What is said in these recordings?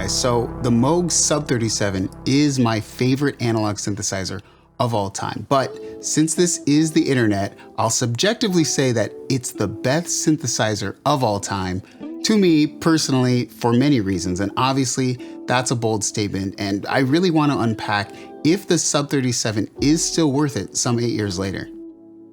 guys. So the Moog Sub 37 is my favorite analog synthesizer of all time. But since this is the internet, I'll subjectively say that it's the best synthesizer of all time to me personally for many reasons. And obviously that's a bold statement. And I really want to unpack if the Sub 37 is still worth it some 8 years later.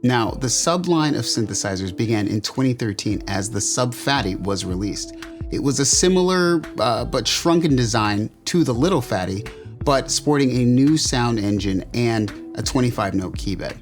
Now, the Sub line of synthesizers began in 2013 as the Sub Fatty was released. It was a similar but shrunken design to the Little Fatty, but sporting a new sound engine and a 25-note keybed.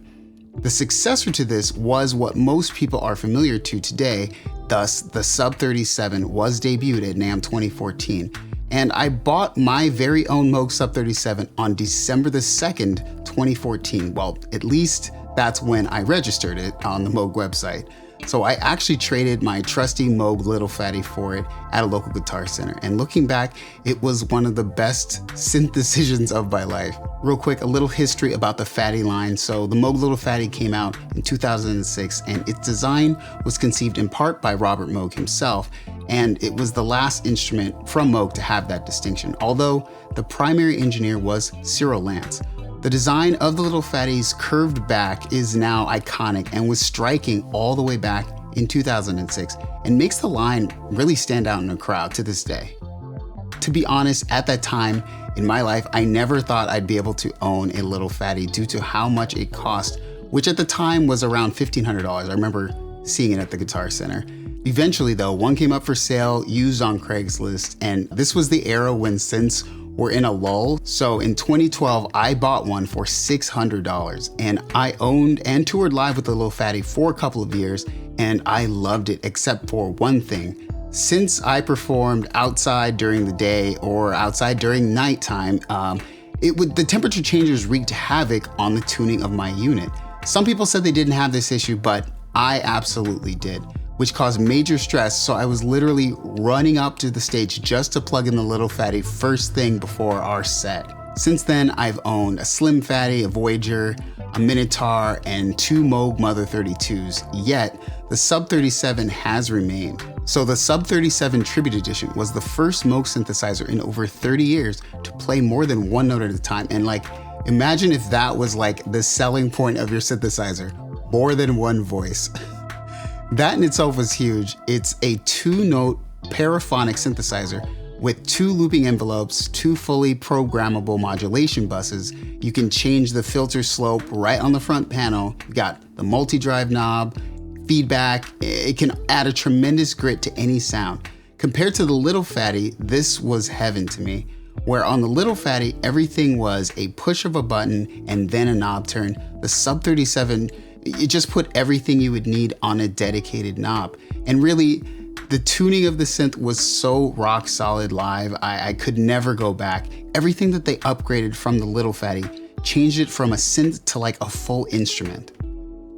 The successor to this was what most people are familiar to today, thus the Sub 37 was debuted at NAMM 2014, and I bought my very own Moog Sub 37 on December the 2nd, 2014. Well, at least that's when I registered it on the Moog website. So I actually traded my trusty Moog Little Fatty for it at a local guitar center. And looking back, it was one of the best synth decisions of my life. Real quick, a little history about the Fatty line. So the Moog Little Fatty came out in 2006, and its design was conceived in part by Robert Moog himself. And it was the last instrument from Moog to have that distinction, although the primary engineer was Cyril Lance. The design of the Little Fatty's curved back is now iconic and was striking all the way back in 2006 and makes the line really stand out in a crowd to this day. To be honest, at that time in my life, I never thought I'd be able to own a Little Fatty due to how much it cost, which at the time was around $1,500. I remember seeing it at the Guitar Center. Eventually though, one came up for sale used on Craigslist, and this was the era when synths were in a lull. So in 2012, I bought one for $600, and I owned and toured live with the Little Fatty for a couple of years, and I loved it except for one thing. Since I performed outside during the day or outside during nighttime, the temperature changes wreaked havoc on the tuning of my unit. Some people said they didn't have this issue, but I absolutely did, which caused major stress, so I was literally running up to the stage just to plug in the Little Fatty first thing before our set. Since then, I've owned a Slim Fatty, a Voyager, a Minotaur, and 2 Moog Mother 32s, yet the Sub 37 has remained. So the Sub 37 Tribute Edition was the first Moog synthesizer in over 30 years to play more than one note at a time, and imagine if that was the selling point of your synthesizer, more than one voice. That in itself was huge. It's a 2-note paraphonic synthesizer with 2 looping envelopes, 2 fully programmable modulation buses. You can change the filter slope right on the front panel. You got the multi-drive knob, feedback. It can add a tremendous grit to any sound. Compared to the Little Fatty, this was heaven to me, where on the Little Fatty, everything was a push of a button and then a knob turn. The Sub 37, it just put everything you would need on a dedicated knob. And really, the tuning of the synth was so rock solid live, I could never go back. Everything that they upgraded from the Little Fatty changed it from a synth to a full instrument.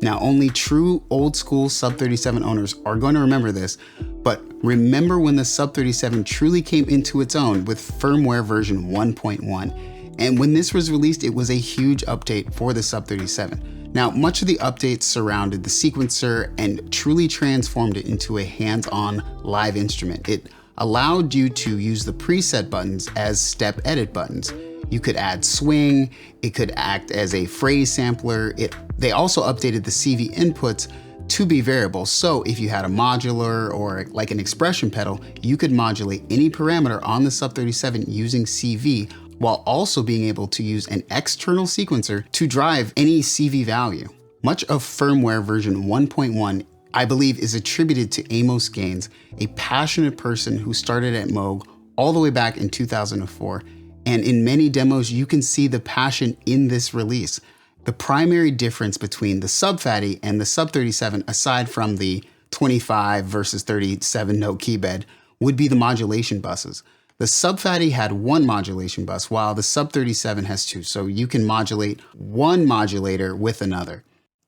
Now, only true old school Sub 37 owners are going to remember this, but remember when the Sub 37 truly came into its own with firmware version 1.1. And when this was released, it was a huge update for the Sub 37. Now, much of the updates surrounded the sequencer and truly transformed it into a hands-on live instrument. It allowed you to use the preset buttons as step edit buttons. You could add swing, it could act as a phrase sampler. They also updated the CV inputs to be variable. So if you had a modular or an expression pedal, you could modulate any parameter on the Sub 37 using CV, while also being able to use an external sequencer to drive any CV value. Much of firmware version 1.1, I believe, is attributed to Amos Gaines, a passionate person who started at Moog all the way back in 2004. And in many demos, you can see the passion in this release. The primary difference between the Sub Fatty and the Sub 37, aside from the 25 versus 37 note keybed, would be the modulation buses. The Sub Fatty had 1 modulation bus, while the Sub 37 has 2, so you can modulate one modulator with another.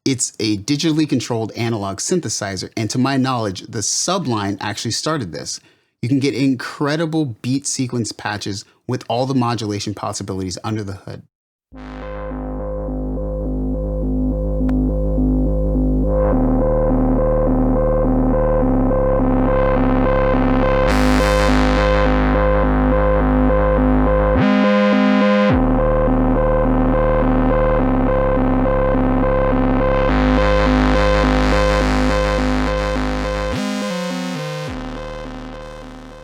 It's a digitally controlled analog synthesizer, and to my knowledge, the Sub line actually started this. You can get incredible beat sequence patches with all the modulation possibilities under the hood.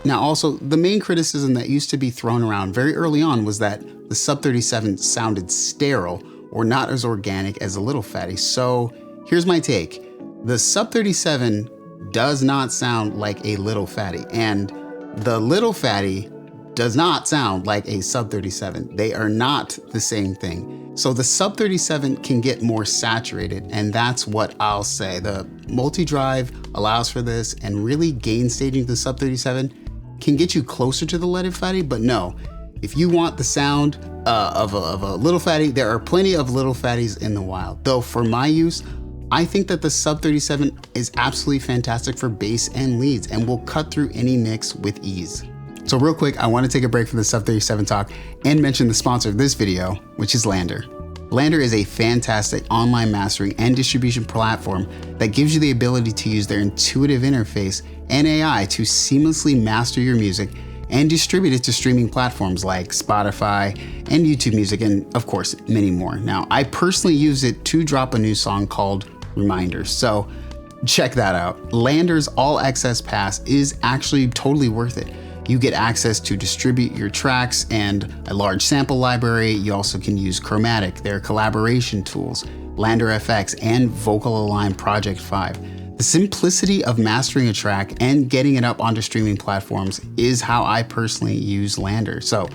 Now also, the main criticism that used to be thrown around very early on was that the Sub 37 sounded sterile or not as organic as the Little Fatty. So here's my take. The Sub 37 does not sound like a Little Fatty, and the Little Fatty does not sound like a Sub 37. They are not the same thing. So the Sub 37 can get more saturated, and that's what I'll say. The multi-drive allows for this, and really gain staging the Sub 37 can get you closer to the Little Fatty, but no. If you want the sound of a Little Fatty, there are plenty of Little Fatties in the wild. Though for my use, I think that the Sub 37 is absolutely fantastic for bass and leads and will cut through any mix with ease. So real quick, I want to take a break from the Sub 37 talk and mention the sponsor of this video, which is Lander. Lander is a fantastic online mastering and distribution platform that gives you the ability to use their intuitive interface and AI to seamlessly master your music and distribute it to streaming platforms like Spotify and YouTube Music, and of course, many more. Now, I personally use it to drop a new song called Reminders, so check that out. Lander's All Access Pass is actually totally worth it. You get access to distribute your tracks and a large sample library. You also can use Chromatic, their collaboration tools, Lander FX, and Vocal Align Project 5. The simplicity of mastering a track and getting it up onto streaming platforms is how I personally use Lander. So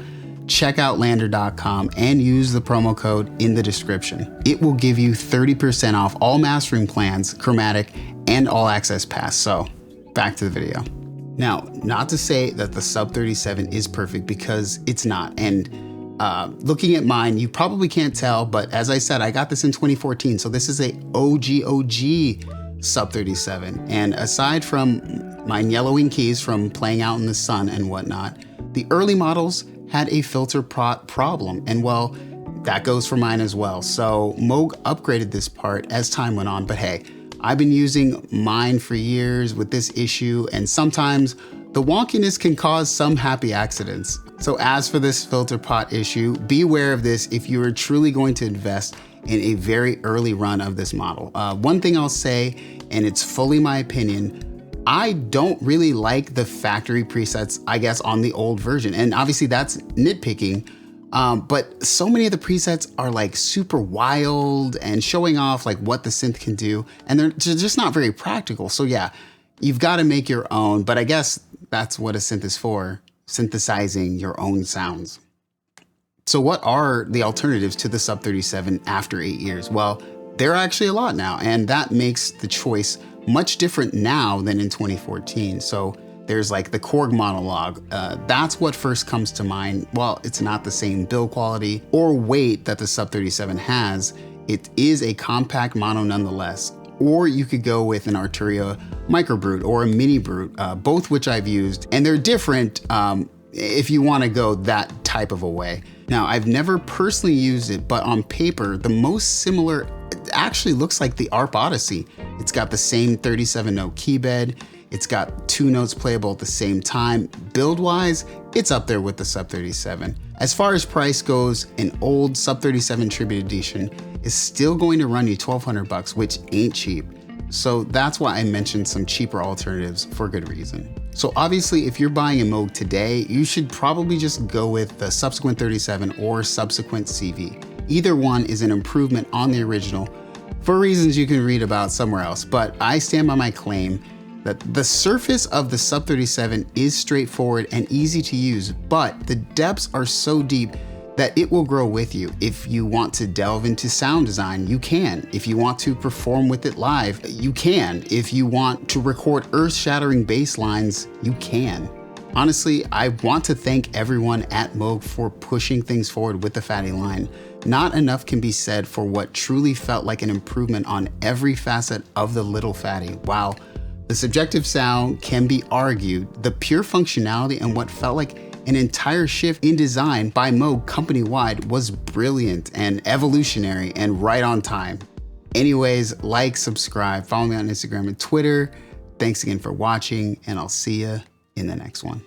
check out lander.com and use the promo code in the description. It will give you 30% off all mastering plans, Chromatic, and All Access Pass. So back to the video. Now, not to say that the Sub 37 is perfect, because it's not. And looking at mine, you probably can't tell, but as I said, I got this in 2014. So this is a OG Sub 37. And aside from my yellowing keys from playing out in the sun and whatnot, the early models had a filter problem. And well, that goes for mine as well. So Moog upgraded this part as time went on, but hey, I've been using mine for years with this issue, and sometimes the wonkiness can cause some happy accidents. So as for this filter pot issue, be aware of this if you are truly going to invest in a very early run of this model. One thing I'll say, and it's fully my opinion, I don't really like the factory presets, I guess, on the old version. And obviously that's nitpicking. But so many of the presets are like super wild and showing off like what the synth can do, and they're just not very practical. So yeah, you've got to make your own, but I guess that's what a synth is for, synthesizing your own sounds. So what are the alternatives to the Sub 37 after 8 years? Well, there are actually a lot now, and that makes the choice much different now than in 2014. So there's like the Korg monologue. That's what first comes to mind. While it's not the same build quality or weight that the Sub 37 has, it is a compact mono nonetheless. Or you could go with an Arturia Micro Brute or a Mini Brute, both which I've used, and they're different if you want to go that type of a way. Now, I've never personally used it, but on paper, the most similar actually looks like the ARP Odyssey. It's got the same 37-note key bed. It's got 2 notes playable at the same time. Build-wise, it's up there with the Sub 37. As far as price goes, an old Sub 37 Tribute Edition is still going to run you $1,200, which ain't cheap. So that's why I mentioned some cheaper alternatives for good reason. So obviously, if you're buying a Moog today, you should probably just go with the subsequent 37 or subsequent CV. Either one is an improvement on the original for reasons you can read about somewhere else, but I stand by my claim that the surface of the Sub 37 is straightforward and easy to use, but the depths are so deep that it will grow with you. If you want to delve into sound design, you can. If you want to perform with it live, you can. If you want to record earth-shattering bass lines, you can. Honestly, I want to thank everyone at Moog for pushing things forward with the Fatty line. Not enough can be said for what truly felt like an improvement on every facet of the Little Fatty. While the subjective sound can be argued, the pure functionality and what felt like an entire shift in design by Moog company-wide was brilliant and evolutionary and right on time. Anyways, like, subscribe, follow me on Instagram and Twitter. Thanks again for watching, and I'll see you in the next one.